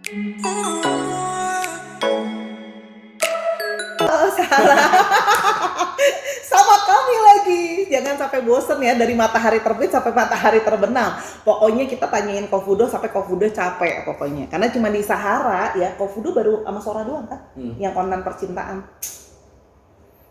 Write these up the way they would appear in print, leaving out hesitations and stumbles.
Oh, salah. Sama kami lagi. Jangan sampai bosen ya dari matahari terbit sampai matahari terbenam. Pokoknya kita tanyain Kofudo sampai Kofudo capek pokoknya. Karena cuma di Sahara ya, Kofudo baru sama Sora doang kan yang konten percintaan.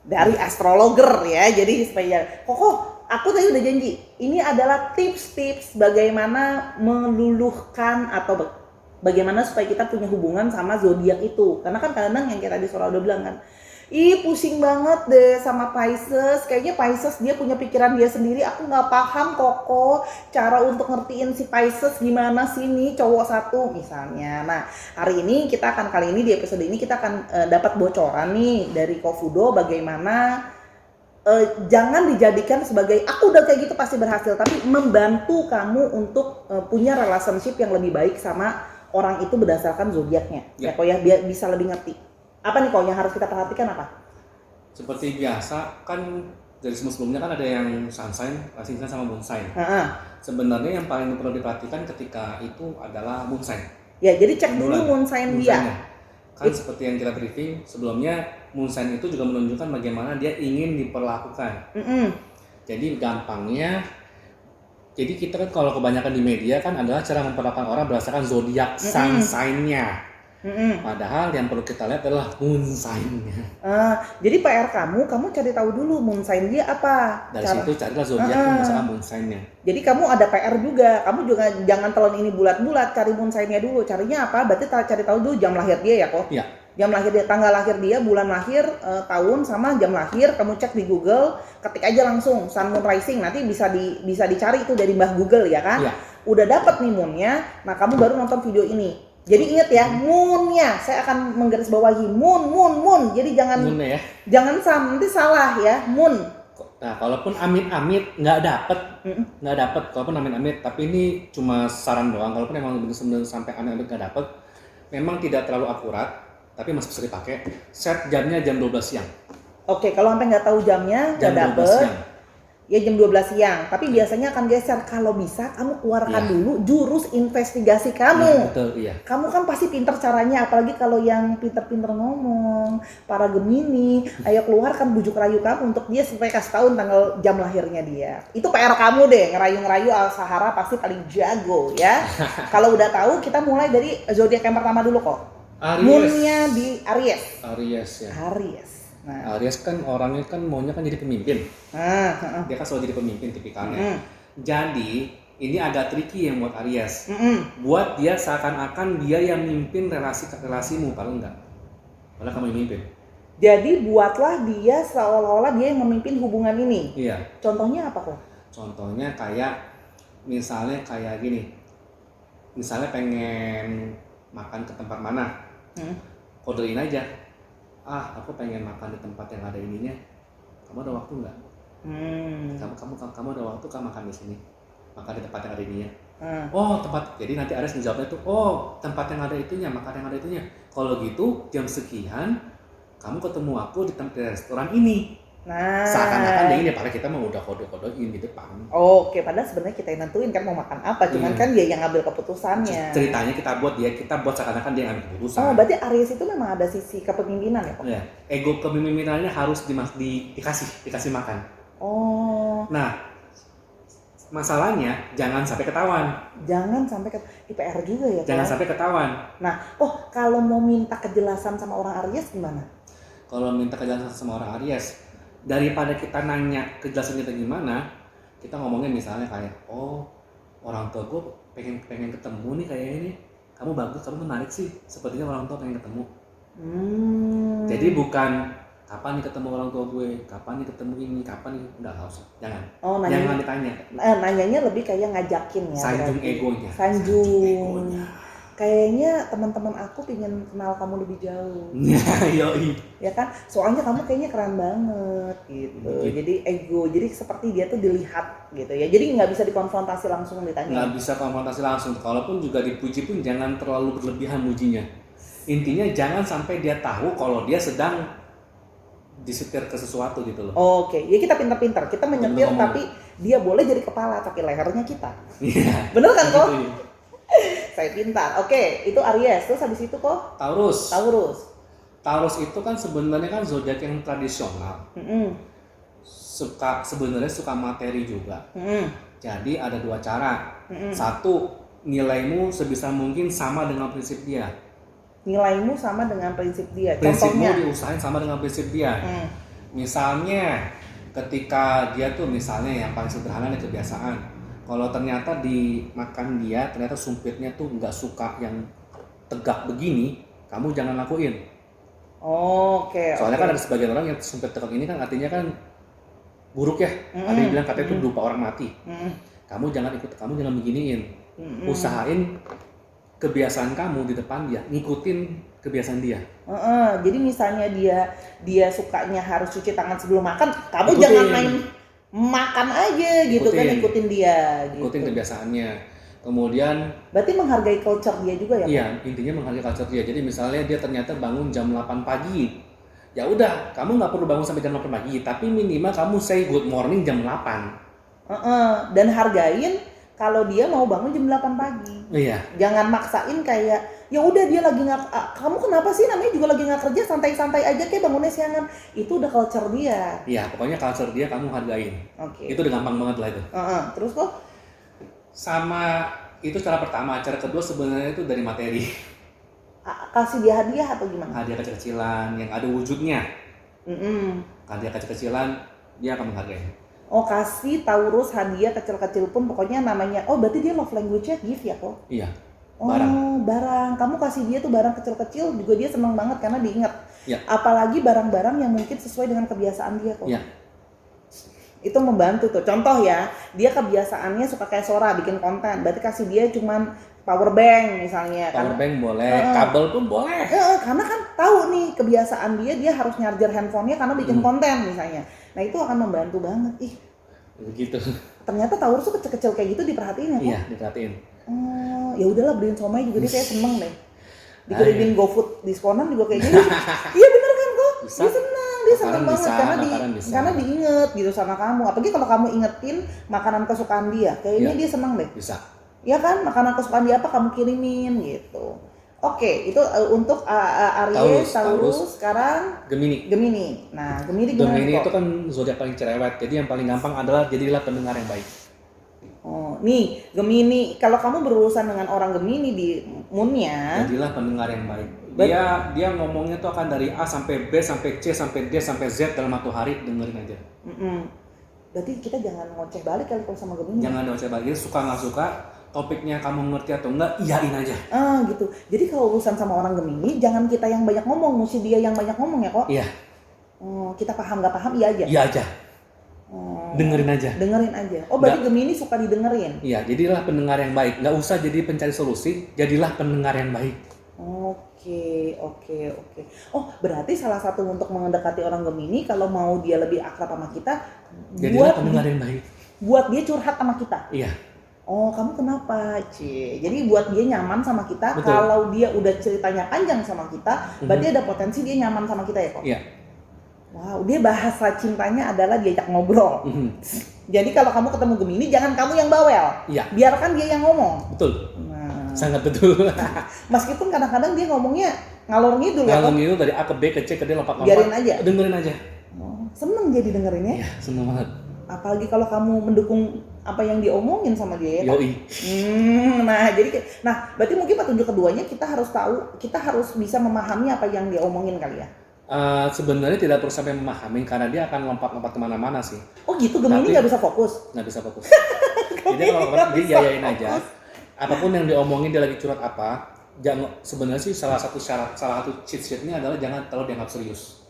Dari astrologer ya. Jadi supaya Koko, aku tadi udah janji. Ini adalah tips-tips bagaimana meluluhkan atau bagaimana supaya kita punya hubungan sama zodiak itu. Karena kan kadang-kadang yang kayak tadi Sora udah bilang kan, ih pusing banget deh sama Pisces. Kayaknya Pisces dia punya pikiran dia sendiri. Aku nggak paham Koko cara untuk ngertiin si Pisces gimana sih nih cowok satu misalnya. Nah hari ini kali ini di episode ini kita akan dapat bocoran nih dari Kofudo bagaimana jangan dijadikan sebagai aku udah kayak gitu pasti berhasil, tapi membantu kamu untuk punya relationship yang lebih baik sama orang itu berdasarkan zodiaknya. Ya kok ya biar bisa lebih ngerti. Apa nih kok yang harus kita perhatikan apa? Seperti biasa kan dari sebelumnya kan ada yang sun sign, rising sign sama moon sign. Sebenarnya yang paling perlu diperhatikan ketika itu adalah moon sign. Ya, jadi cek dulu moon sign dia. Kan seperti yang kita briefing sebelumnya, moon sign itu juga menunjukkan bagaimana dia ingin diperlakukan. Jadi gampangnya, jadi kita kan kalau kebanyakan di media kan adalah cara memperlakukan orang berdasarkan zodiak sun sign-nya. Padahal yang perlu kita lihat adalah moon sign-nya. Jadi PR kamu cari tahu dulu moon sign dia apa. Dari situ carilah zodiak berdasarkan moon sign-nya. Jadi kamu ada PR juga. Kamu juga jangan telan ini bulat-bulat, cari moon sign-nya dulu. Carinya apa? Berarti cari tahu dulu jam lahir dia ya kok. Iya. Jam lahir dia, tanggal lahir dia, bulan lahir, tahun sama jam lahir. Kamu cek di Google, ketik aja langsung Sun Moon Rising. Nanti bisa dicari itu dari Mbah Google ya kan? Iya. Udah dapat nih moonnya. Nah kamu baru nonton video ini. Jadi ingat ya, moonnya, saya akan menggarisbawahi moon. Jadi jangan moon-nya ya. Jangan nanti salah ya, moon. Nah, kalaupun amit-amit nggak dapet, kalaupun amit-amit, tapi ini cuma saran doang. Kalaupun emang benar-benar sampai amit-amit nggak dapet, memang tidak terlalu akurat, tapi masih bisa dipakai. Set jamnya jam 12 siang. Oke, kalau sampai nggak tahu jamnya, nggak dapet. Ya jam 12 siang, tapi biasanya akan geser. Kalau bisa kamu keluarkan dulu jurus investigasi kamu. Betul, iya. Kamu kan pasti pinter caranya, apalagi kalau yang pinter-pinter ngomong, para Gemini, ayo keluarkan bujuk rayu kamu untuk dia supaya kasih tahu tanggal jam lahirnya dia. Itu PR kamu deh, ngerayu-ngerayu Sahara pasti paling jago ya. Kalau udah tahu, kita mulai dari zodiak yang pertama dulu kok. Moonnya di Aries. Aries ya. Aries. Nah. Aries kan orangnya kan maunya kan jadi pemimpin. Dia kan selalu jadi pemimpin tipikalnya. Jadi ini agak tricky yang buat Aries. Buat dia seakan-akan dia yang mimpin relasimu, padahal enggak. Padahal kamu yang mimpin. Jadi buatlah dia seolah-olah dia yang memimpin hubungan ini. Iya. Contohnya apa kok? Contohnya kayak misalnya kayak gini. Misalnya pengen makan ke tempat mana? Kodein aja. Aku pengen makan di tempat yang ada ininya. Kamu ada waktu nggak? Kamu ada waktu kan makan di sini? Makan di tempat yang ada ininya. Oh tempat. Jadi nanti Aries menjawabnya tuh, oh tempat yang ada itunya, makan yang ada itunya. Kalau gitu jam sekian kamu ketemu aku di restoran ini. Nah, seakan-akan dia ini, padahal kita mau udah kode-kodein di depan. Oke, padahal sebenarnya kita yang nentuin kan mau makan apa, cuman kan dia yang ngambil keputusannya. Ceritanya kita buat seakan-akan dia yang ngambil keputusan. Oh, berarti Aries itu memang ada sisi kepemimpinan ya, Pak? Iya, ego kepemimpinannya harus dikasih makan. Oh. Nah, masalahnya jangan sampai ketahuan. PR juga ya. Jangan sampai ketahuan. Nah, kalau mau minta kejelasan sama orang Aries gimana? Kalau minta kejelasan sama orang Aries, daripada kita nanya kejelasan kita gimana, kita ngomongnya misalnya kayak, orang tua gue pengen ketemu nih kayaknya nih, kamu bagus, kamu menarik sih, sepertinya orang tua pengen ketemu. Jadi bukan kapan nih ketemu orang tua gue, kapan nih ketemu ini, kapan nih, udah nggak usah, jangan. Jangan ditanya. Nanyanya lebih kayak ngajakin ya. Sanjung egonya. Sanjung. Kayaknya teman-teman aku pengen kenal kamu lebih jauh. Yoi. Ya kan, soalnya kamu kayaknya keren banget gitu. Jadi ego, jadi seperti dia tuh dilihat gitu ya. Jadi nggak bisa dikonfrontasi langsung ditanya. Nggak bisa konfrontasi langsung. Kalaupun juga dipuji pun jangan terlalu berlebihan mujinya. Intinya jangan sampai dia tahu kalau dia sedang disetir ke sesuatu gitu loh. Oke, ya kita pintar-pintar. Kita menyetir tapi dia boleh jadi kepala tapi lehernya kita. Iya. Bener kan kok? saya pintar. Oke, itu Aries. Terus habis itu kok Taurus. Taurus. Taurus itu kan sebenarnya kan zodiak yang tradisional. Sebenarnya suka materi juga. Jadi ada dua cara. Satu, nilaimu sebisa mungkin sama dengan prinsip dia. Nilaimu sama dengan prinsip dia. Prinsipmu Contohnya diusahain sama dengan prinsip dia. Misalnya ketika dia tuh misalnya yang paling sederhana nih kebiasaan. Kalau ternyata dimakan dia, ternyata sumpitnya tuh nggak suka yang tegak begini, kamu jangan lakuin. Oke. Soalnya kan ada sebagian orang yang sumpit tegak ini kan artinya kan buruk ya. Ada yang bilang katanya itu berupa orang mati. Kamu jangan beginiin. Usahain kebiasaan kamu di depan dia, ngikutin kebiasaan dia. Jadi misalnya dia sukanya harus cuci tangan sebelum makan, kamu Ikutin. jangan main makan aja gitu kan, ikutin dia. Ikutin gitu. kebiasaannya. Kemudian Berarti menghargai culture dia juga ya? iya, intinya menghargai culture dia. Jadi misalnya dia ternyata bangun jam 8 pagi. Ya udah, kamu nggak perlu bangun sampai jam 8 pagi, tapi minimal kamu say good morning jam 8. Dan hargain kalau dia mau bangun jam 8 pagi. Iya. Jangan maksain kayak ya udah dia lagi nggak, kamu kenapa sih, namanya juga lagi nggak kerja, santai-santai aja kayak bangunnya siangan. Itu udah culture dia. Iya, pokoknya culture dia kamu hargain. Oke. Itu udah gampang banget lah itu. Terus kok Sama itu cara pertama, cara kedua sebenarnya itu dari materi. kasih dia hadiah atau gimana? Hadiah kecil-kecilan yang ada wujudnya. Hadiah kecil-kecilan dia akan menghargai. Oh, kasih Taurus hadiah kecil-kecil pun pokoknya namanya. Oh, berarti dia love language-nya gift ya kok? Iya. Barang. Kamu kasih dia tuh barang kecil-kecil juga dia seneng banget karena diingat. Ya. Apalagi barang-barang yang mungkin sesuai dengan kebiasaan dia kok. Iya. Itu membantu tuh. Contoh ya, dia kebiasaannya suka kayak Sora bikin konten. Berarti kasih dia cuman power bank misalnya. Power bank boleh, kabel pun boleh. Karena kan tahu nih kebiasaan dia harus nyarger handphonenya karena bikin konten misalnya. Nah itu akan membantu banget. Ih, begitu. ternyata Taurus tuh kecil-kecil kayak gitu diperhatiin ya kok? Iya, diperhatiin. Ya udahlah, beliin somai juga dia kayak seneng deh. Dikirimin GoFood diskonan juga kayaknya. Iya bener kan kok? Bisa. Dia seneng, dia seneng banget bisa, karena diinget gitu sama kamu. Apalagi kalau kamu ingetin makanan kesukaan dia, kayaknya dia seneng deh. Bisa. Ya kan, makanan kesukaan dia apa kamu kirimin gitu. Oke, itu untuk Aries, Taurus, sekarang Gemini. Nah, Gemini gimana Gemini kok? itu kan zodiak paling cerewet. Jadi yang paling gampang adalah jadilah pendengar yang baik. Oh, nih Gemini, kalau kamu berurusan dengan orang Gemini di moonnya, Jadilah pendengar yang baik. Dia ngomongnya tuh akan dari A sampai B sampai C sampai D sampai Z dalam satu hari, dengerin aja. Berarti kita jangan ngoceh balik kali kalau sama Gemini. Jangan ngoceh balik, suka nggak suka, topiknya kamu ngerti atau enggak, iyain aja. Gitu. Jadi kalau urusan sama orang Gemini, jangan kita yang banyak ngomong, mesti dia yang banyak ngomong ya kok. Iya. Kita paham nggak paham, iya aja. Iya aja. Dengerin aja. Oh, berarti Gemini suka didengerin. Iya, jadilah pendengar yang baik. Nggak usah jadi pencari solusi, jadilah pendengar yang baik. Oke. Oh, berarti salah satu untuk mendekati orang Gemini, kalau mau dia lebih akrab sama kita, Jadilah pendengar yang baik. Buat dia curhat sama kita. Iya. Oh, kamu kenapa, Cie? Jadi buat dia nyaman sama kita. Betul. Kalau dia udah ceritanya panjang sama kita, berarti ada potensi dia nyaman sama kita ya kok? Iya. Wow, dia bahasa cintanya adalah diajak ngobrol. Jadi kalau kamu ketemu Gemini, jangan kamu yang bawel. Iya. Biarkan dia yang ngomong. Betul. Nah, Sangat betul. meskipun kadang-kadang dia ngomongnya ngalor ngidul ya Kalau kok? gitu dari A ke B ke C ke D lompat-lompat. Biarin aja. Dengerin aja. Seneng jadi dengerinnya. Iya, seneng banget. Apalagi kalau kamu mendukung apa yang diomongin sama dia ya. Yoi. Berarti mungkin petunjuk keduanya kita harus tahu, kita harus bisa memahami apa yang dia omongin kali ya. Sebenarnya tidak perlu sampai memahami karena dia akan lompat-lompat kemana-mana sih. Oh gitu, Gemini nggak bisa fokus. Nggak bisa fokus. Jadi kalau dia yayain aja. Apapun yang diomongin dia lagi curhat apa, jangan, sebenarnya sih salah satu cheat sheet-nya adalah jangan terlalu dianggap serius.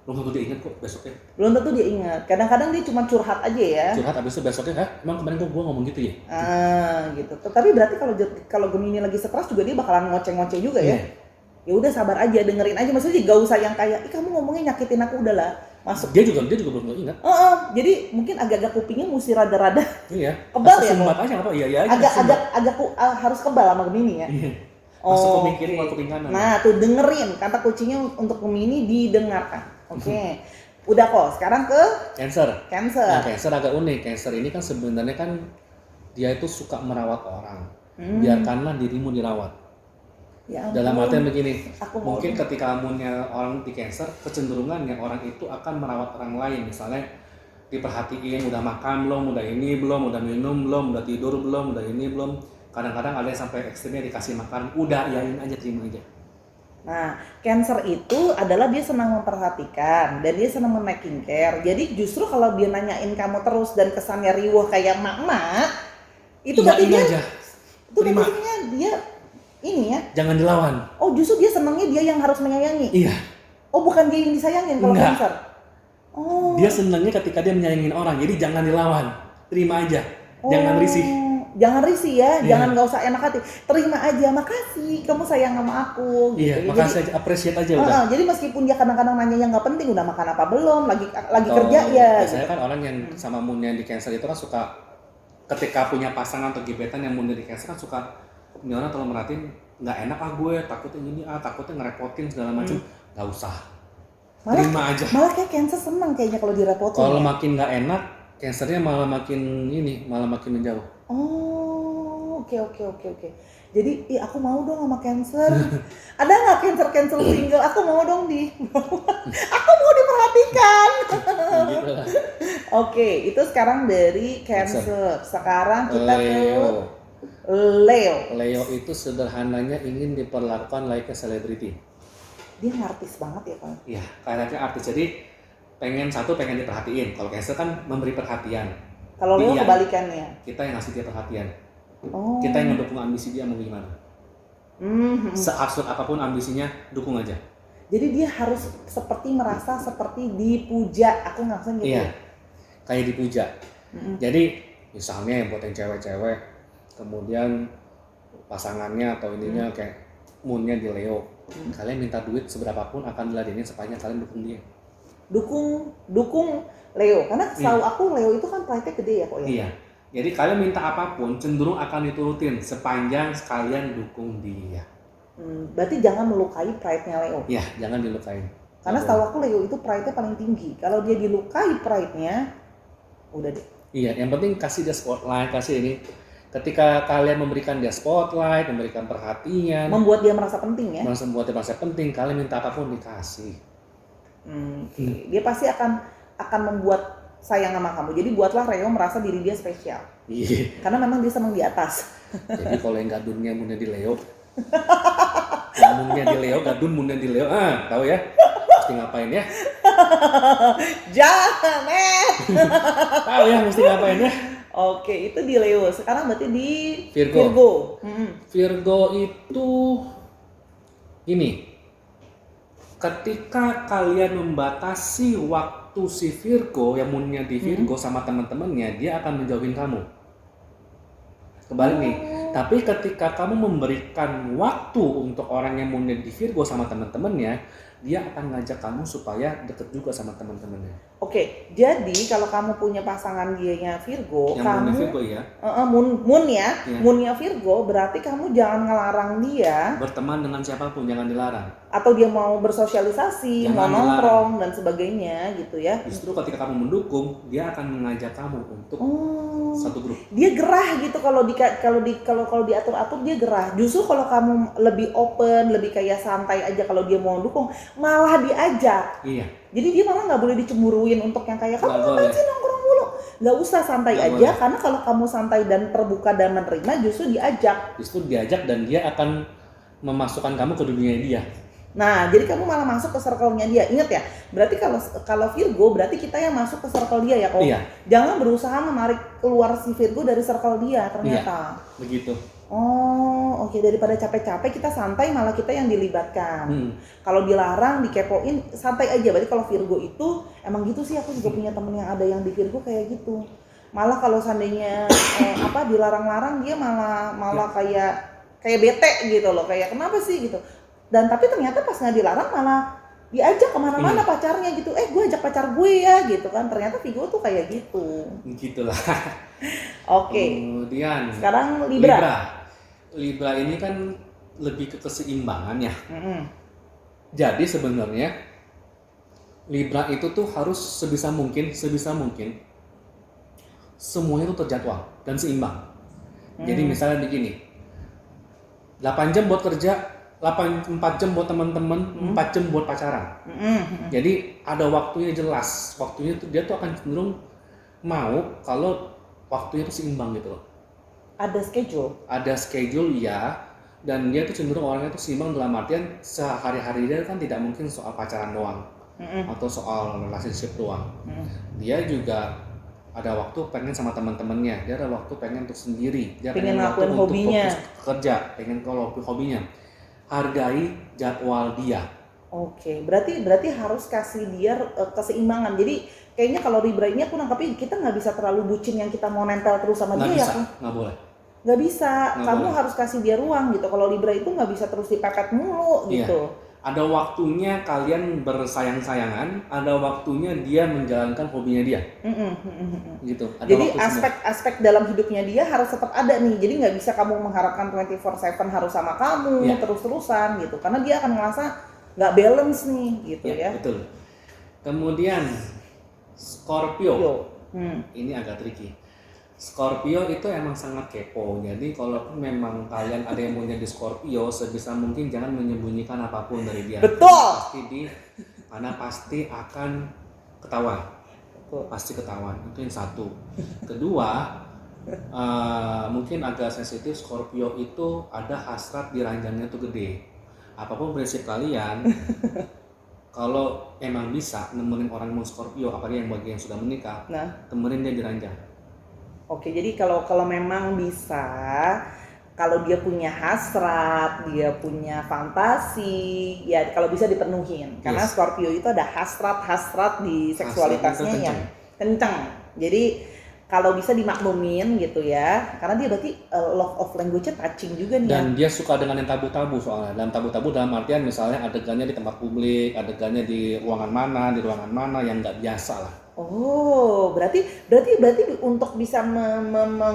Belum tentu dia ingat kok besoknya. Belum tentu dia ingat. Kadang-kadang dia cuma curhat aja ya. Curhat habis itu besoknya, emang kemarin gua ngomong gitu ya? Gitu. Tapi berarti kalau Gemini lagi stres juga dia bakalan ngoceh-ngoceh juga ya. Ya udah sabar aja, dengerin aja, maksudnya gak usah yang kayak kamu ngomongnya nyakitin aku, udahlah masuk. Dia juga belum ingat. Jadi mungkin agak-agak kupingnya mesti rada-rada Iya. kebal ya. Sumbat aja apa? Iya aja. Agak harus kebal sama Gemini ya. Iya. Masuk ke mikirin kalau kuping kanan. Nah tuh dengerin, kata kuncinya untuk Gemini didengarkan. Oke. Udah kok, sekarang ke Cancer. Cancer. Nah, Cancer agak unik. Cancer ini kan sebenarnya kan dia itu suka merawat orang. biarkanlah dirimu dirawat. Ya ampun. Dalam artian begini, Aku mau mungkin ketika moodnya orang di Cancer, kecenderungannya orang itu akan merawat orang lain. Misalnya diperhatiin, udah makan belum, udah ini belum, udah minum belum, udah tidur belum, udah ini belum. Kadang-kadang ada yang sampai ekstrimnya dikasih makan, udah yain aja, terima aja. Nah, Cancer itu adalah dia senang memperhatikan dan dia senang memaking care. Jadi justru kalau dia nanyain kamu terus dan kesannya riuh kayak mak-mak, itu berarti dia aja. itu berarti dia ini ya. Jangan dilawan. Oh, justru dia senangnya dia yang harus menyayangi. Iya. Oh, bukan dia yang disayangin kalau Enggak. Cancer. Oh. Dia senangnya ketika dia menyayangin orang, jadi jangan dilawan. Terima aja. Jangan risih. Jangan risih ya, Iya. jangan nggak usah enak hati. Terima aja, makasih kamu sayang sama aku. Iya, Gitu. makasih aja, appreciate aja udah. Jadi meskipun dia kadang-kadang nanya yang nggak penting, udah makan apa belum, lagi kerja ya. Biasanya kan orang yang sama moonnya di Cancer itu kan suka ketika punya pasangan atau gebetan yang moonnya di Cancer kan suka, ini orang kalau merhatiin nggak enak gue, takutnya gini takutnya ngerepotin segala macam. Nggak usah. Terima aja. Malah kayak Cancer senang kayaknya kalau direpotin. Kalau makin nggak enak, Cancernya malah makin menjauh. Oh, oke. Jadi, aku mau dong sama Cancer. Ada nggak Cancer single? Aku mau dong aku mau diperhatikan. Gitu lah. Oke, itu sekarang dari Cancer. Sekarang kita ke Leo. Leo itu sederhananya ingin diperlakukan like a celebrity. Dia artis banget ya kan? Iya, kayaknya artis. Jadi pengen diperhatiin. Kalau Cancer kan memberi perhatian. Kalau Leo kebalikannya. Kita yang ngasih dia perhatian. Oh. Kita yang mendukung ambisi dia mau gimana. Seabsurd apapun ambisinya, dukung aja. Jadi dia harus merasa seperti dipuja. Aku ngerasa gitu. Iya, kayak dipuja. Jadi misalnya buat yang cewek-cewek, kemudian pasangannya atau ininya kayak moonnya di Leo, kalian minta duit seberapapun akan diladenin sepanjang kalian dukung dia. Dukung Leo, karena setahu aku Leo itu kan pride-nya gede ya kok ya. Iya. Jadi kalian minta apapun cenderung akan diturutin sepanjang sekalian dukung dia. Berarti jangan melukai pride-nya Leo. Iya, jangan dilukain. Karena setahu aku Leo itu pride-nya paling tinggi. Kalau dia dilukai pride-nya, udah deh. Iya, yang penting kasih dia spotlight, kasih ini. Ketika kalian memberikan dia spotlight, memberikan perhatian, membuat dia merasa penting ya. Membuat dia merasa penting, kalian minta apapun dikasih. Dia pasti akan membuat sayang sama kamu. Jadi buatlah Leo merasa diri dia spesial. Iya. Karena memang dia senang di atas. Jadi kalau yang gadunnya moonnya di Leo, moonnya di Leo, gadun moonnya di Leo, tahu ya? Mesti ngapain ya? Janet. Tahu ya mesti ngapain ya? Oke, itu di Leo. Sekarang berarti di Virgo. Virgo itu ini. Ketika kalian membatasi waktu si Virgo yang moonnya di Virgo sama teman-temannya, dia akan menjauhin kamu. Kebalik nih. Tapi ketika kamu memberikan waktu untuk orang yang moonnya di Virgo sama teman-temannya, dia akan ngajak kamu supaya deket juga sama teman-temannya. Oke, jadi kalau kamu punya pasangan dianya Virgo, yang kamu Virgo ya. Moonnya Virgo, berarti kamu jangan ngelarang dia berteman dengan siapapun, jangan dilarang. Atau dia mau bersosialisasi, Jangan mau nongkrong dan sebagainya gitu ya. Justru ketika kamu mendukung, dia akan mengajak kamu untuk satu grup. Dia gerah gitu kalau diatur-atur dia gerah. Justru kalau kamu lebih open, lebih kayak santai aja kalau dia mau dukung, malah diajak. Iya. Jadi dia malah nggak boleh dicemburuin untuk yang kayak kamu ngapain sih nongkrong mulu. Nggak usah, santai aja boleh. Karena kalau kamu santai dan terbuka dan menerima, justru diajak dan dia akan memasukkan kamu ke dunia dia. Nah, jadi kamu malah masuk ke circle-nya dia. Ingat ya, berarti kalau Virgo berarti kita yang masuk ke circle dia ya kok. Iya. Jangan berusaha menarik keluar si Virgo dari circle dia ternyata. Iya, begitu. Oh, oke. Daripada capek-capek kita santai, malah kita yang dilibatkan. Kalau dilarang, dikepoin, santai aja. Berarti kalau Virgo itu emang gitu sih. Aku juga punya temen yang ada yang di Virgo kayak gitu. Malah kalau seandainya dilarang-larang, dia malah kayak bete gitu loh. Kayak kenapa sih gitu. Dan tapi ternyata pas nggak dilarang malah diajak kemana-mana pacarnya gitu. Gue ajak pacar gue ya gitu kan. Ternyata Virgo tuh kayak gitu. Gitulah. Oke. Kemudian sekarang Libra ini kan lebih ke keseimbangan ya. Jadi sebenarnya Libra itu tuh harus sebisa mungkin semuanya tuh terjadwal dan seimbang. Jadi misalnya begini, 8 jam buat kerja, 4 jam buat teman-teman, 4 jam buat pacaran. Jadi ada waktunya jelas, waktunya tuh dia tuh akan cenderung mau kalau waktunya tuh seimbang gitu loh. Ada schedule. Ada schedule ya, dan dia tuh cenderung orangnya tuh seimbang dalam artian sehari-hari dia kan tidak mungkin soal pacaran doang atau soal relationship doang. Dia juga ada waktu pengen sama teman-temannya, dia ada waktu pengen untuk sendiri, dia Pengen waktu ngelakuin untuk hobinya. fokus kerja, pengen kalau hobinya. Hargai jadwal dia. Oke, berarti harus kasih dia keseimbangan. Jadi kayaknya kalau Libra ini aku nangkapnya kita nggak bisa terlalu bucin yang kita mau nempel terus sama Nggak dia bisa, ya. nggak boleh. Nggak bisa, Nggak kamu boleh. harus kasih dia ruang gitu. Kalau Libra itu nggak bisa terus dipepet mulu Iya. gitu. Ada waktunya kalian bersayang-sayangan, ada waktunya dia menjalankan hobinya dia. Gitu. Ada Jadi waktu semua. aspek-aspek dalam hidupnya dia harus tetap ada nih. Jadi nggak bisa kamu mengharapkan 24/7 harus sama kamu Iya. terus-terusan gitu. Karena dia akan merasa nggak balance nih gitu ya. Betul. Kemudian Scorpio. Yo. Ini agak tricky. Scorpio itu emang sangat kepo. Jadi kalau memang kalian ada yang mau jadi Scorpio, sebisa mungkin jangan menyembunyikan apapun dari dia. Betul. Karena pasti akan ketahuan. Betul. Pasti ketahuan. Itu yang satu. Kedua, mungkin agak sensitif. Scorpio itu ada hasrat di ranjangnya tuh gede. Apapun prinsip kalian, kalau emang bisa nemenin orang non Scorpio, apalagi yang bagi yang sudah menikah, temenin dia di ranjang. Oke, jadi kalau memang bisa, kalau dia punya hasrat, dia punya fantasi, ya kalau bisa dipenuhin. Karena Scorpio itu ada hasrat di seksualitasnya yang kencang. Jadi kalau bisa dimaklumin gitu ya, karena dia berarti love of language-nya touching juga nih. Dan dia suka dengan yang tabu-tabu soalnya. Dalam tabu-tabu dalam artian misalnya adegannya di tempat publik, adegannya di ruangan mana yang nggak biasa lah. Oh, berarti untuk bisa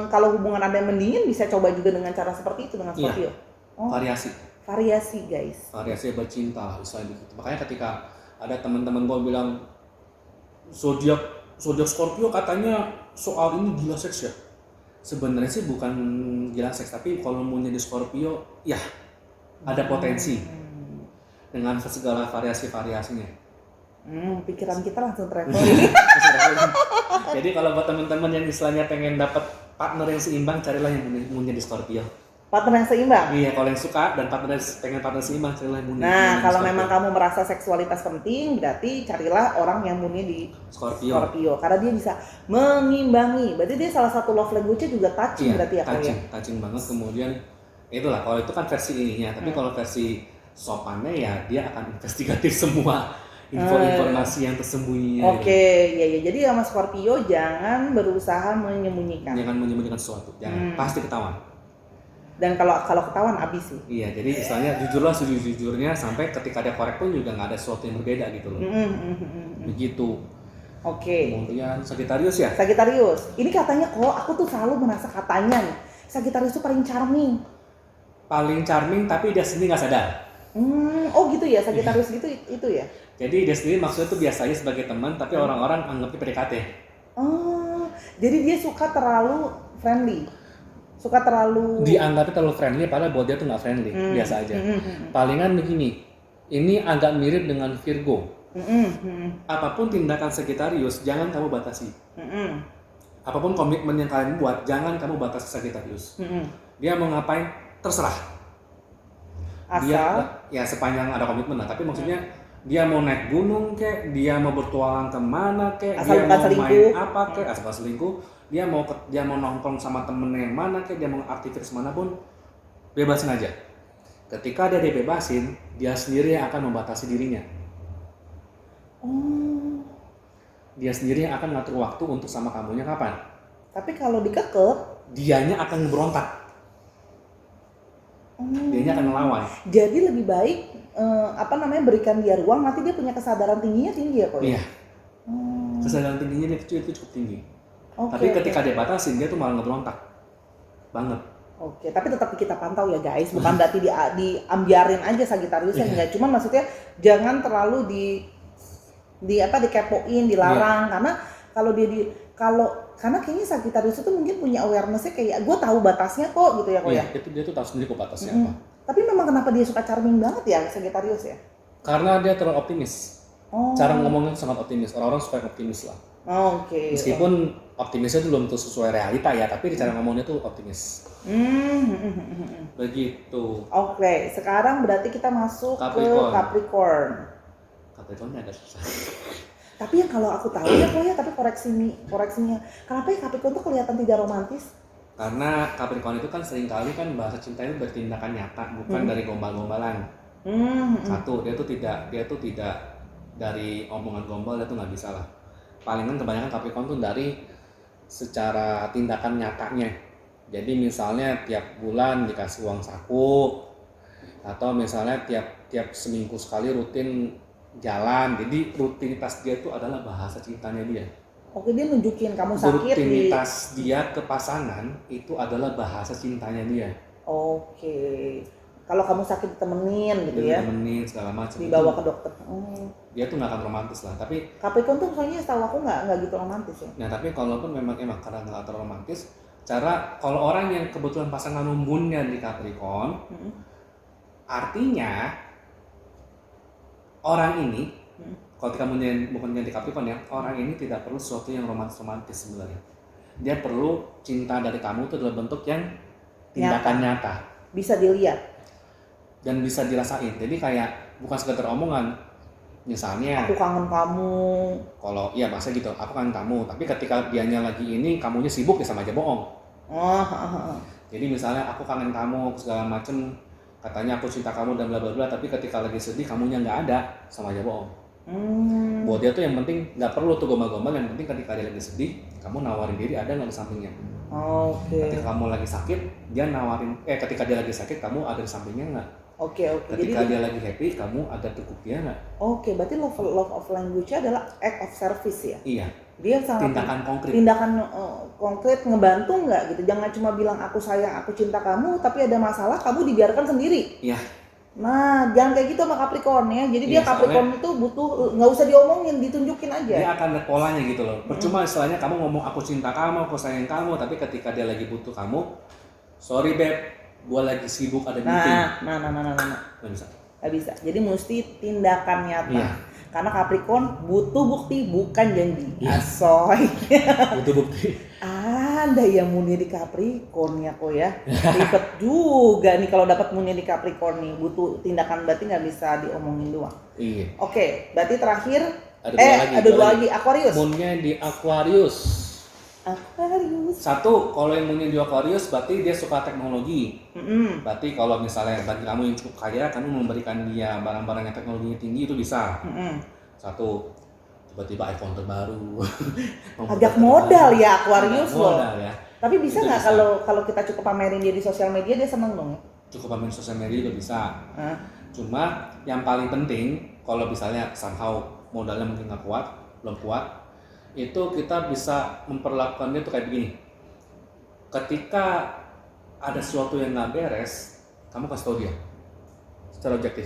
kalau hubungan Anda mendingin bisa coba juga dengan cara seperti itu dengan Scorpio. Iya. Variasi guys. Variasi bercinta lah, misalnya begitu. Makanya ketika ada teman-teman gue bilang zodiak Scorpio katanya soal ini gila seks ya. Sebenarnya sih bukan gila seks, tapi kalau mau jadi Scorpio ya ada potensi dengan segala variasi-variasinya. Pikiran kita langsung traveling. Jadi kalau buat teman-teman yang istilahnya pengen dapat partner yang seimbang, carilah yang mau jadi Scorpio. Partner yang seimbang? Iya, kalau yang suka dan pengen partner seimbang, carilah yang murni. Nah, kalau memang kamu merasa seksualitas penting, berarti carilah orang yang murni di Scorpio. Karena dia bisa mengimbangi. Berarti dia salah satu love language-nya juga touching berarti ya? Touching banget. Kemudian itulah, kalau itu kan versi ininya. Tapi kalau versi sopannya ya dia akan investigatif semua informasi yang tersembunyi. Oke, ya. Jadi sama Scorpio jangan berusaha menyembunyikan. Jangan menyembunyikan sesuatu. Jangan, pasti ketahuan. Dan kalau ketahuan abis sih. Iya, jadi istilahnya jujurlah sejujurnya sampai ketika dia korek pun juga nggak ada sesuatu yang berbeda gitu loh. Begitu. Oke. Kemudian Sagittarius ya? Sagittarius. Ini katanya aku tuh selalu merasa katanya nih, Sagittarius tuh paling charming. Paling charming tapi dia sendiri nggak sadar. Oh gitu ya, Sagittarius gitu itu ya? Jadi dia sendiri maksudnya tuh biasanya sebagai teman, tapi orang-orang anggapnya PDKT. Oh, jadi dia suka terlalu friendly. Suka terlalu... Dianggapnya terlalu friendly, padahal buat dia tuh nggak friendly, biasa aja. Palingan begini, ini agak mirip dengan Virgo. Apapun tindakan Sagittarius, jangan kamu batasi. Apapun komitmen yang kalian buat, jangan kamu batasi Sagittarius. Dia mau ngapain, terserah. Dia ya sepanjang ada komitmen lah, tapi maksudnya dia mau naik gunung kek, dia mau bertualang kemana kek, dia mau main apa kek, asal selingkuh, dia mau nongkrong sama temennya yang mana kek, dia mau aktivitas manapun, bebasin aja. Ketika dia dibebasin, dia sendiri yang akan membatasi dirinya. Dia sendiri yang akan ngatur waktu untuk sama kamunya kapan. Tapi kalau dikekeh, dianya akan berontak. Dianya akan melawan. Jadi lebih baik berikan dia ruang, nanti dia punya kesadaran tingginya tinggi ya kok ya? Iya. Kesadaran tingginya dia itu cukup tinggi. Tapi ketika dia batasin, dia tuh malah ngeberontak banget. Oke, tapi tetap kita pantau ya guys, bukan berarti diambiarin aja Sagittarius ya, enggak. Cuman maksudnya jangan terlalu dikepoin, dilarang, karena kalau Karena kayaknya Sagittarius itu mungkin punya awareness-nya kayak gue tahu batasnya kok gitu ya kok Iya, ya. dia tuh tahu sendiri kok batasnya apa. Tapi memang kenapa dia suka charming banget ya Sagittarius ya? Karena dia terlalu optimis. Oh. Cara ngomongnya sangat optimis. Orang-orang suka yang optimis lah. Oke. Meskipun optimisnya itu belum tentu sesuai realita ya, tapi di cara ngomongnya tuh optimis. Begitu. Oke, sekarang berarti kita masuk Capricorn. ke Capricorn. Capricornnya agak susah. Tapi yang kalau aku tahu ya kok ya, tapi koreksinya. Kenapa ya Capricorn tuh kelihatan tidak romantis? Karena Capricorn itu kan seringkali kan bahasa cintanya bertindakan nyata, bukan dari gombal-gombalan. Satu, dia tuh tidak dari omongan gombal, dia tuh nggak bisa lah. Palingan kebanyakan Capricorn tuh dari secara tindakan nyatanya. Jadi misalnya tiap bulan dikasih uang saku, atau misalnya tiap seminggu sekali rutin jalan. Jadi rutinitas dia itu adalah bahasa cintanya dia. Oke, dia nunjukin kamu sakit Rutinitas dia ke pasangan itu adalah bahasa cintanya dia. Oke. Kalau kamu sakit ditemenin gitu ya. Ditemenin segala macam. Dibawa ke dokter. Dia tuh nggak akan romantis lah. Tapi Capricorn tuh soalnya setahu aku nggak gitu romantis ya. nah, tapi kalaupun memang karena nggak terlalu romantis, kalau orang yang kebetulan pasangan umumnya di Capricorn, artinya orang ini, kalau kita bukan di Capricorn ya, orang ini tidak perlu sesuatu yang romantis sebenarnya. Dia perlu cinta dari kamu itu dalam bentuk yang tindakan nyata. Bisa dilihat. Dan bisa dirasain. Jadi kayak bukan sekedar omongan. Misalnya, aku kangen kamu. Kalau iya masa gitu, aku kangen kamu. Tapi ketika dianya lagi ini, kamunya sibuk ya sama aja bohong. Jadi misalnya aku kangen kamu segala macem, katanya aku cinta kamu dan bla bla bla. Tapi ketika lagi sedih, kamunya nggak ada, sama aja bohong. Buat dia tuh yang penting nggak perlu tuh gombal-gombal. Yang penting ketika dia lagi sedih, kamu nawarin diri ada nggak di sampingnya. Ketika kamu lagi sakit, dia nawarin. Ketika dia lagi sakit, kamu ada di sampingnya nggak? Ketika dia lagi happy, kamu ada teguh dia nggak? Berarti love of language-nya adalah act of service ya? Iya. Dia sangat tindakan konkret. Tindakan konkret ngebantu nggak gitu? Jangan cuma bilang aku sayang, aku cinta kamu, tapi ada masalah kamu dibiarkan sendiri. Iya. Nah, jangan kayak gitu sama Capricorn ya. Jadi dia Capricorn itu butuh nggak usah diomongin, ditunjukin aja. Dia akan lihat polanya gitu loh. Percuma istilahnya kamu ngomong aku cinta kamu, aku sayang kamu, tapi ketika dia lagi butuh kamu, sorry beb, gua lagi sibuk ada meeting. Nggak bisa. Nggak bisa. Jadi mesti tindakan nyata. Iya. Karena Capricorn butuh bukti bukan janji. Asoy. Butuh bukti. Ada yang Moonnya di Capricorn ya kok ya. Ribet juga nih kalau dapat Moonnya di Capricorn nih. Butuh tindakan, berarti nggak bisa diomongin doang. Iya. Oke, berarti terakhir ada dua lagi. Aquarius. Moonnya di Aquarius. Satu, kalau yang Moonnya di Aquarius berarti dia suka teknologi. Berarti kalau misalnya bagi kamu yang cukup kaya, kamu memberikan dia barang-barang yang teknologinya tinggi itu bisa. Satu, tiba-tiba iPhone terbaru. Agak modal ya Aquarius loh. Ya. Tapi bisa nggak kalau kita cukup pamerin dia di sosial media, dia seneng dong ya? Cukup pamerin sosial media juga bisa. Cuma yang paling penting kalau misalnya somehow modalnya mungkin nggak kuat, belum kuat, itu kita bisa memperlakukan dia tuh kayak begini. Ketika ada sesuatu yang nggak beres, kamu kasih tau dia secara objektif.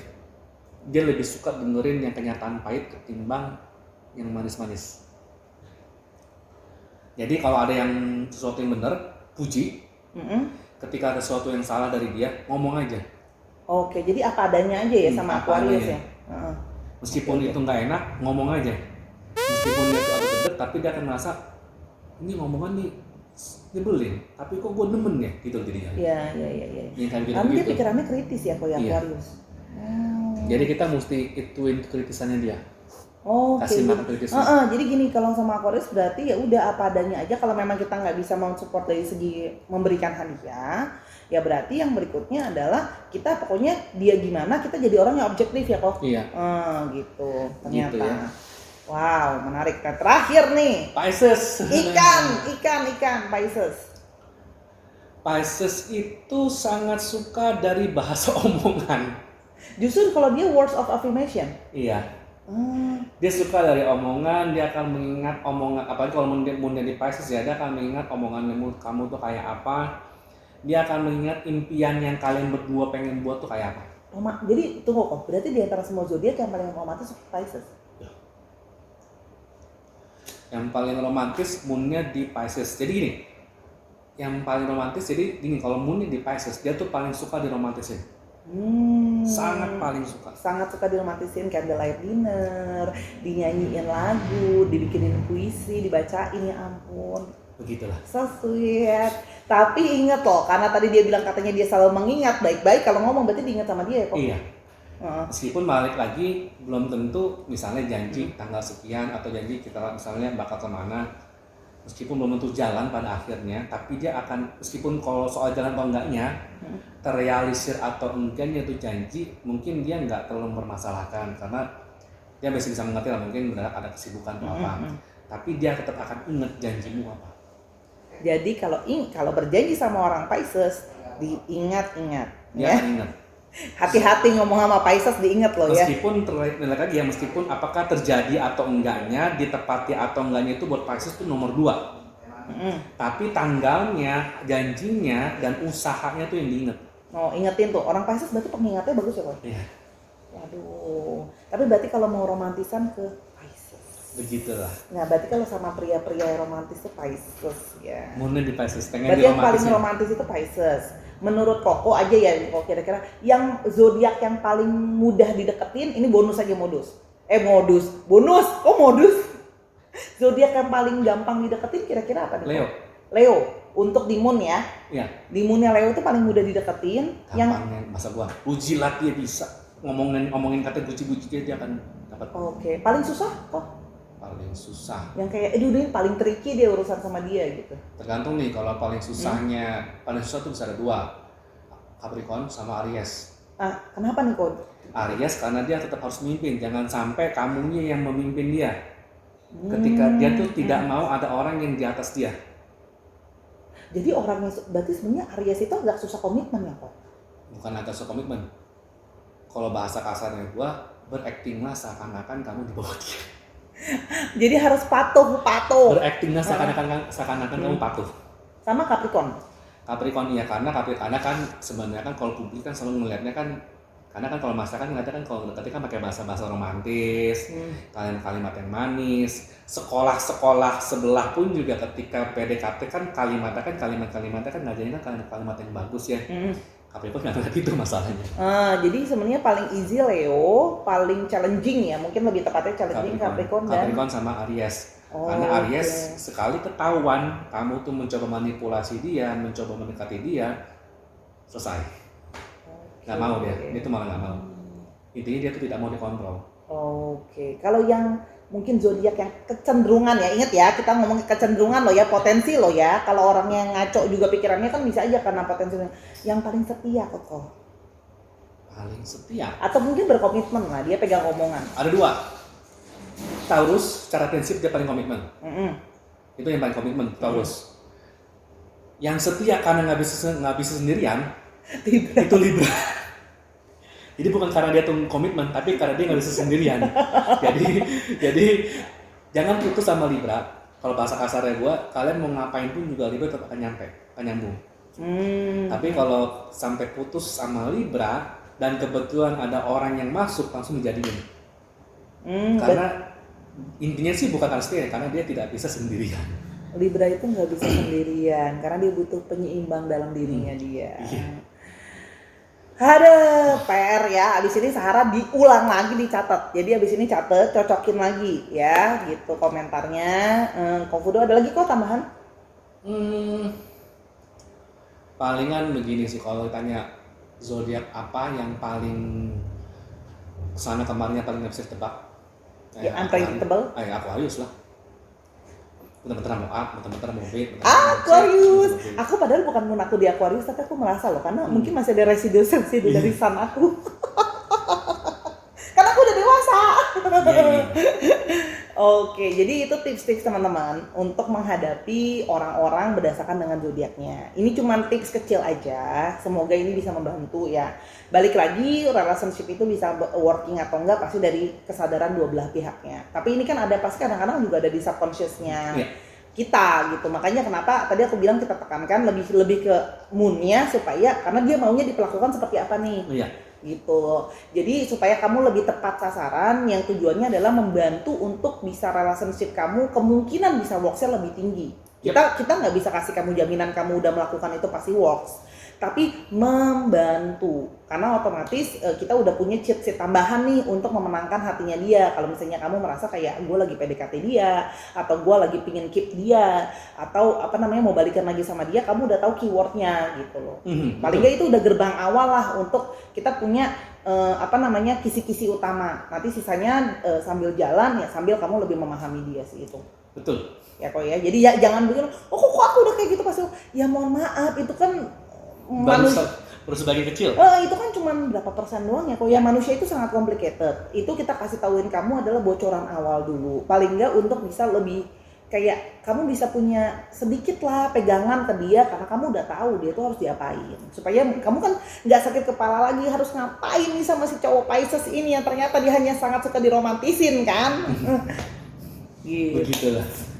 Dia lebih suka dengerin yang kenyataan pahit ketimbang yang manis-manis. Jadi kalau ada yang sesuatu yang benar, puji. Ketika ada sesuatu yang salah dari dia, ngomong aja. Oke, jadi apa adanya aja ya sama Aquarius ya. Meskipun itu nggak enak, ngomong aja. Meskipun dia tuh agak gede, tapi dia akan merasa ini ngomongan nih nyebelin, tapi kok gue demen ya gitu jadinya. Iya. Karena dia pikirannya kritis ya kok ya Aquarius. Jadi kita mesti ituin kritisannya dia. Kasih makan kritisnya. Jadi gini, kalau sama Aquarius berarti ya udah apa adanya aja. Kalau memang kita nggak bisa mensupport dari segi memberikan hadiah, ya berarti yang berikutnya adalah kita pokoknya dia gimana, kita jadi orang yang objektif ya kok. Iya. Gitu ternyata. Gitu ya. Wow, menarik. Nah, terakhir nih. Pisces. Ikan Pisces. Pisces itu sangat suka dari bahasa omongan. Justru kalau dia words of affirmation. Iya. Dia suka dari omongan, dia akan mengingat omongan, apalagi kalau Moonnya di Pisces ya, dia akan mengingat omongan kamu tuh kayak apa. Dia akan mengingat impian yang kalian berdua pengen buat tuh kayak apa. Jadi tunggu kok, berarti di antara semua zodiak yang paling romantis Pisces. Yang paling romantis moonnya di Pisces. Jadi gini, yang paling romantis jadi gini, kalau moonnya di Pisces dia tuh paling suka diromantisin. Sangat paling suka. Sangat suka diromantisin, candlelight dinner, dinyanyiin lagu, dibikinin puisi, dibacain, ya ampun. Begitulah. So sweet. Tapi inget loh, karena tadi dia bilang katanya dia selalu mengingat baik-baik kalau ngomong, berarti diingat sama dia ya kok? Iya. Meskipun balik lagi belum tentu, misalnya janji tanggal sekian atau janji kita misalnya bakal kemana, meskipun belum tentu jalan pada akhirnya, tapi dia akan, meskipun kalau soal jalan atau enggaknya terrealisir atau enggaknya itu janji, mungkin dia nggak terlalu mempermasalahkan karena dia masih bisa mengerti lah, mungkin benar ada kesibukan atau apa, tapi dia tetap akan ingat janjimu apa. Jadi kalau berjanji sama orang Pisces diingat-ingat Dia ya. akan ingat. Hati-hati ngomong sama Pisces, diingat loh ya. Meskipun lagi ya, meskipun apakah terjadi atau enggaknya, ditepati atau enggaknya itu buat Pisces itu nomor 2. Tapi tanggalnya, janjinya, dan usahanya tuh yang diingat. Oh, ingetin tuh. Orang Pisces berarti pengingatnya bagus ya, Pak? Iya. Waduh. Tapi berarti kalau mau romantisan ke Pisces. Begitulah. Nah, berarti kalau sama pria-pria yang romantis itu Pisces ya. Moonnya di Pisces, pengen Berarti yang paling diromantisin. romantis itu Pisces. Menurut Koko aja ya, kok kira-kira yang zodiak yang paling mudah dideketin, ini bonus aja bonus. Kok modus? Zodiak yang paling gampang dideketin kira-kira apa nih? Leo. Leo. Untuk di moon ya. Iya. Di moonnya Leo itu paling mudah dideketin. Gampangnya masa gua ujilat dia bisa ngomongin kata puji-puji dia akan dapat. Oke. Paling susah kok? Paling susah. Yang kayak ini paling tricky dia urusan sama dia gitu. Tergantung nih, kalau paling susahnya, paling susah tuh bisa ada 2. Capricorn sama Aries. Kenapa nih kok? Aries karena dia tetap harus memimpin, jangan sampai kamunya yang memimpin dia. Ketika dia tuh tidak mau ada orang yang di atas dia. Jadi orang yang berarti sebenarnya Aries itu agak susah komitmen ya kok? Bukan agak susah komitmen. Kalau bahasa kasarnya gua, beraktinglah seakan-akan kamu di bawah dia. Jadi harus patuh. Beraktinglah seakan-akan kamu patuh. Sama Capricorn. Capricorn iya, karena Capricorn kan sebenarnya kan kalau publik kan selalu melihatnya kan, karena kan kalau masyarakat ngeliatnya kan kalau deketin kan pakai bahasa-bahasa romantis, kalimat yang manis. Sekolah-sekolah sebelah pun juga ketika PDKT kan kalimatnya kan ngajarin kan kalimat yang bagus ya. Capricorn nggak kayak gitu masalahnya. Jadi sebenarnya paling easy Leo, paling challenging ya, mungkin lebih tepatnya challenging Capricorn sama Aries. Karena Aries sekali ketahuan kamu tuh mencoba manipulasi dia, mencoba mendekati dia, selesai. Nggak mau dia tuh malah nggak mau. Intinya dia tuh tidak mau dikontrol. Oke. Kalau yang mungkin zodiak yang kecenderungan ya, ingat ya kita ngomong kecenderungan loh ya, potensi loh ya. Kalau orang yang ngaco juga pikirannya kan bisa aja karena potensinya. Yang paling setia kok. Paling setia. Atau mungkin berkomitmen lah, dia pegang omongan. Ada 2. Taurus secara prinsip dia paling komitmen. Itu yang paling komitmen, Taurus. Yang setia karena nggak bisa sendirian, itu Libra. Jadi bukan karena dia tuh komitmen, tapi karena dia nggak bisa sendirian. jadi jangan putus sama Libra. Kalau bahasa kasarnya gua, kalian mau ngapain pun juga Libra tetap akan nyambung. Tapi kalau sampai putus sama Libra dan kebetulan ada orang yang masuk, langsung dijadiin. Karena intinya sih bukan harus dia, karena dia tidak bisa sendirian. Libra itu nggak bisa sendirian karena dia butuh penyeimbang dalam dirinya dia. Ada PR ya, abis ini Sahara diulang lagi, dicatat. Jadi abis ini catat, cocokin lagi ya, gitu komentarnya. Kofudo ada lagi kok tambahan? Palingan begini sih, kalau ditanya zodiak apa yang paling kesana kemarinnya paling nggak bisa ditebak. Unpredictable? Aquarius lah. Bentar-bentar mau A, bentar-bentar mau B. Aquarius. Aku padahal bukan mau aku di Aquarius, tapi aku merasa loh karena mungkin masih ada residu dari sun aku. Karena aku udah dewasa. Oke, jadi itu tips-tips teman-teman untuk menghadapi orang-orang berdasarkan dengan zodiaknya. Ini cuma tips kecil aja. Semoga ini bisa membantu ya. Balik lagi, relationship itu bisa working atau enggak pasti dari kesadaran dua belah pihaknya. Tapi ini kan ada pasti kadang-kadang juga ada di subconsciousnya kita gitu. Makanya kenapa tadi aku bilang kita tekankan lebih ke moonnya, supaya karena dia maunya diperlakukan seperti apa nih. Iya. Gitu. Jadi supaya kamu lebih tepat sasaran, yang tujuannya adalah membantu untuk bisa relationship kamu kemungkinan bisa works-nya lebih tinggi. Kita nggak bisa kasih kamu jaminan kamu udah melakukan itu pasti works, tapi membantu, karena otomatis kita udah punya cheat sheet tambahan nih untuk memenangkan hatinya dia. Kalau misalnya kamu merasa kayak gue lagi PDKT dia, atau gue lagi pingin keep dia, atau apa namanya mau balikan lagi sama dia, kamu udah tahu keywordnya gitu loh. Paling nggak itu udah gerbang awal lah untuk kita punya apa namanya kisi-kisi utama. Nanti sisanya sambil jalan ya, sambil kamu lebih memahami dia sih itu. Betul. Ya kok ya, jadi ya jangan bikin, oh kok aku udah kayak gitu pasti, ya mohon maaf itu kan manusia, baru sebagian kecil. itu kan cuma berapa persen doang ya kok ya, manusia itu sangat complicated. Itu kita kasih tahuin kamu adalah bocoran awal dulu, paling nggak untuk bisa lebih kayak kamu bisa punya sedikit lah pegangan ke dia, karena kamu udah tahu dia tuh harus diapain, supaya kamu kan nggak sakit kepala lagi harus ngapain nih sama si cowok Pisces ini yang ternyata dia hanya sangat suka diromantisin kan. Gitu. Begitulah.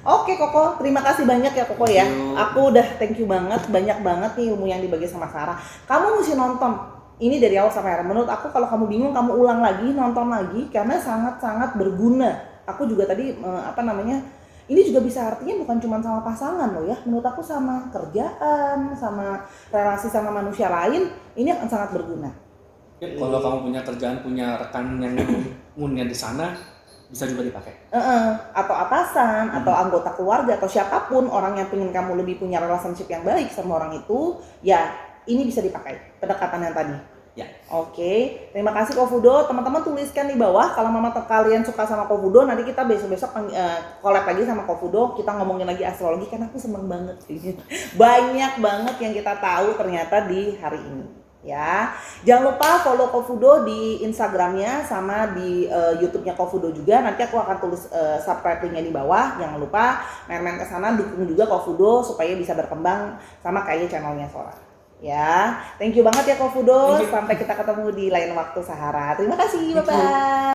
Oke Koko, terima kasih banyak ya Koko ya. Aku udah thank you banget, banyak banget nih ilmu yang dibagi sama Sarah. Kamu mesti nonton ini dari awal sampai akhir. Menurut aku kalau kamu bingung, kamu ulang lagi, nonton lagi, karena sangat-sangat berguna. Aku juga tadi apa namanya, ini juga bisa artinya bukan cuma sama pasangan loh ya. Menurut aku sama kerjaan, sama relasi sama manusia lain, ini akan sangat berguna. Ya, kalau kamu punya kerjaan, punya rekan yang moonnya di sana, bisa juga dipakai. Atau atasan, atau anggota keluarga, atau siapapun orang yang pengen kamu lebih punya relationship yang baik sama orang itu, ya ini bisa dipakai pendekatan yang tadi. Ya. Oke, terima kasih Kofudo. Teman-teman tuliskan di bawah kalau mama kalian suka sama Kofudo, nanti kita besok-besok collab lagi sama Kofudo, kita ngomongin lagi astrologi, karena aku seneng banget sih. Banyak banget yang kita tahu ternyata di hari ini. Ya, jangan lupa follow Kofudo di Instagramnya sama di YouTube-nya Kofudo juga. Nanti aku akan tulis subscribe linknya di bawah. Jangan lupa main-main ke sana, dukung juga Kofudo supaya bisa berkembang sama kayak channelnya Sora. Ya, thank you banget ya Kofudo. Sampai kita ketemu di lain waktu Sahara. Terima kasih, bye bye.